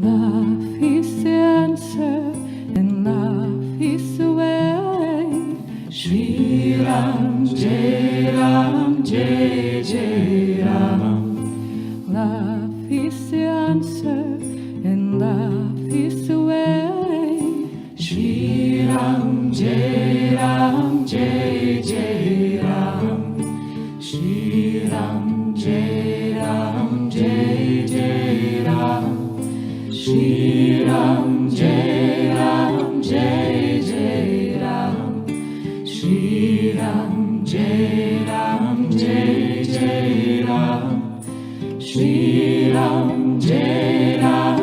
Love is the answer and love is the way. Shri Ram, Jai Ram, Jai Jai Ram. Love is the answer and love is the way. Shri Ram, Jai Ram, Jai Jai Ram. Shri Ram, Jai Ram, Jai Jai Ram. Shri Ram, Jai Ram, Jai Jai Ram. Shri Ram, Jai Ram, Jai Jai Ram. Shri Ram, Jai Ram.